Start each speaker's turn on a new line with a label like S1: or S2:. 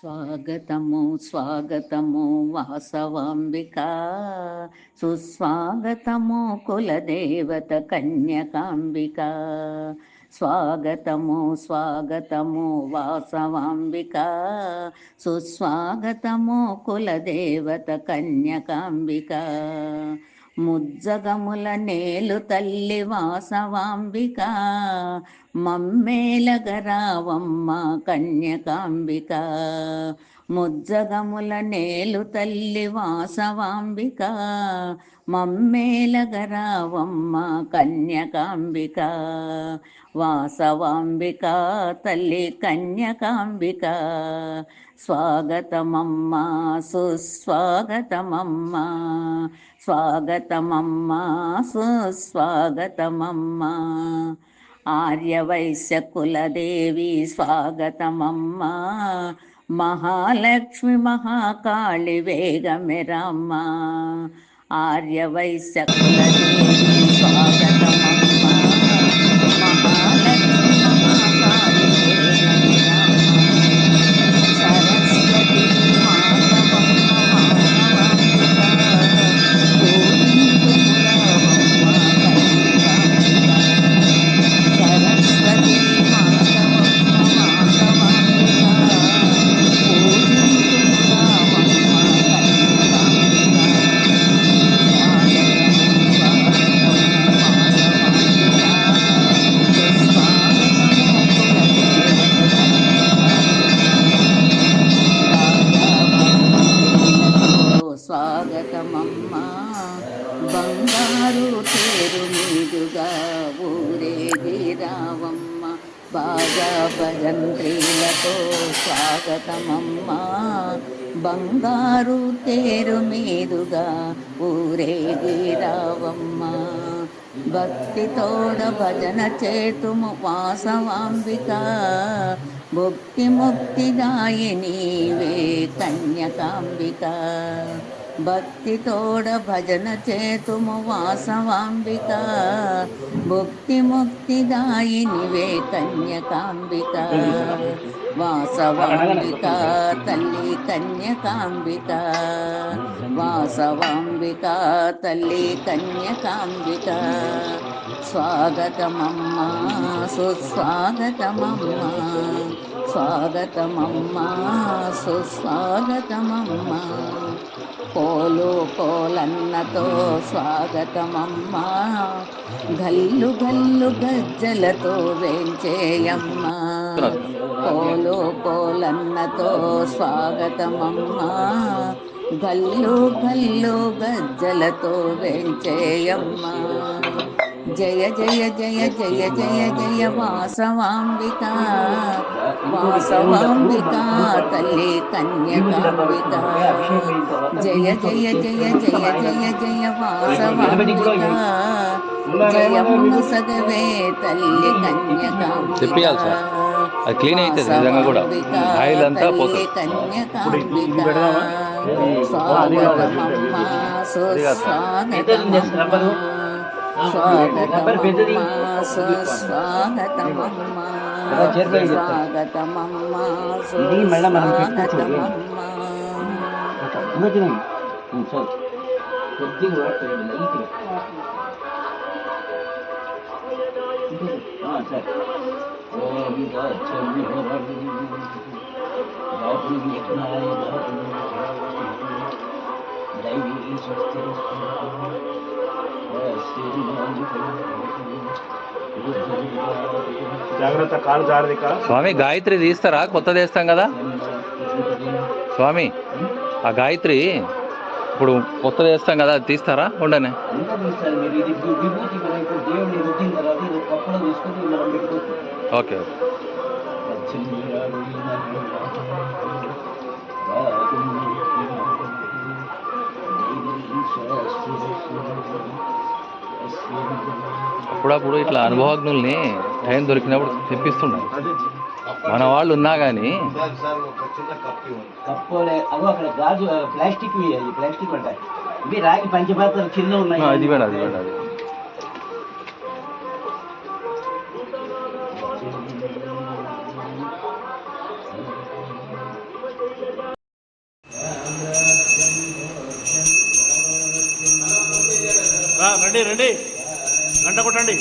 S1: స్వాగతము స్వాగతము వాసవాంబికా, సుస్వాగతము కులదేవత కన్యకాంబికా. స్వాగతము స్వాగతము వాసవాంబికా, సుస్వాగతము కులదేవత కన్యకాంబికా. ముజ్జగముల నేలు తల్లి వాసవాంబిక, మమ్మేలగరావమ్మ కన్యకాంబిక. ముజ్జగముల నేలు తల్లి వాసవాంబిక, మమ్మేలగరావమ్మ కన్యకాంబిక. వాసవాంబిక తల్లి కన్యకాంబిక, స్వాగతమమ్మా సుస్వాగతమమ్మా. స్వాగతమమ్మా సుస్వాగతమమ్మా. ఆర్యవైశ్య కులదేవి స్వాగతమమ్మా. మహాలక్ష్మి మహాకాళి వేగమెరమ్మ. ఆర్యవైశ్య కులదేవి స్వాగతమమ్మా. మహాలక్ష్మి మహాకాళి వేగమెరమ్మ. సరస్వతి మాతవమ్మ వాసవాంబిక, గోవిందుమురావమ్మ కన్యకాంబిక. సరస్వతి మాతవమ్మ వాసవాంబిక, గోవిందుమురావమ్మ కన్యకాంబిక. స్వాగతమమ్మా. బంగారు తేరు మీదుగా ఊరేగి రావమ్మ, బాగా భజంత్రీలతో స్వాగతమమ్మా. బంగారు తేరు మీదుగా ఊరేగి రావమ్మ, భక్తితోడ భజన చేతుము వాసవాంబిక. భక్తి ముక్తి దాయినీవే కన్యకాంబిక. భక్తితోడ భజన చేతుము వాసవాంబిక, భక్తి ముక్తి దాయినివే కన్యకాంబిక. వాసవాంబిక తల్లి కన్యకాంబిక, వాసవాంబిక తల్లి కన్యకాంబిక. స్వాగతమమ్మా సుస్వాగతమమ్మా. స్వాగతమమ్మా సుస్వాగతమమ్మా. కోలు కోలన్నతో స్వాగతమమ్మా. గల్లు గల్లు గజ్జలతో వేంచేయమ్మ. కోలు కోలన్నతో స్వాగతమమ్మా. గల్లు గల్లు గజ్జలతో వేంచేయమ్మ. జయ జయ జయ జయ జయ జయ వాసవాంబిక. వాసవాంబిక తల్లి కన్యకాంబిక. జయ జయ జయ జయ జయ జయ వాసవాంబిక. జయమును సగవే తల్లి కన్యకాంబిక. వాసవాంబిక తల్లి కన్యకాంబిక. స్వాగతమమ్మా సుస్వాగతమమ్మా. స్వాగతమమ్మా సుస్వాగతమమ్మా. స్వాగతమమ్మా సుస్వాగతమమ్మా.
S2: జాగ్రత్త, కాలు జారదిక.
S3: స్వామి గాయత్రి తీస్తారా? కొత్తది వేస్తాం కదా స్వామి. ఆ గాయత్రి ఇప్పుడు కొత్తది వేస్తాం కదా, అది తీస్తారా? ఉండనే ఓకే. అప్పుడప్పుడు ఇట్లా అనుభవజ్ఞుల్ని టైం దొరికినప్పుడు తెప్పిస్తున్నాయి. మన వాళ్ళు ఉన్నా కానీ
S4: అక్కడ గాజు ప్లాస్టిక్ ప్లాస్టిక్ ఉంటాయి. ఇవి రాగి పంచపాత్రలు చిన్న ఉన్నాయి.
S3: అది వేడ అది వేడ అది
S2: రండి రండి గంట కొట్టండి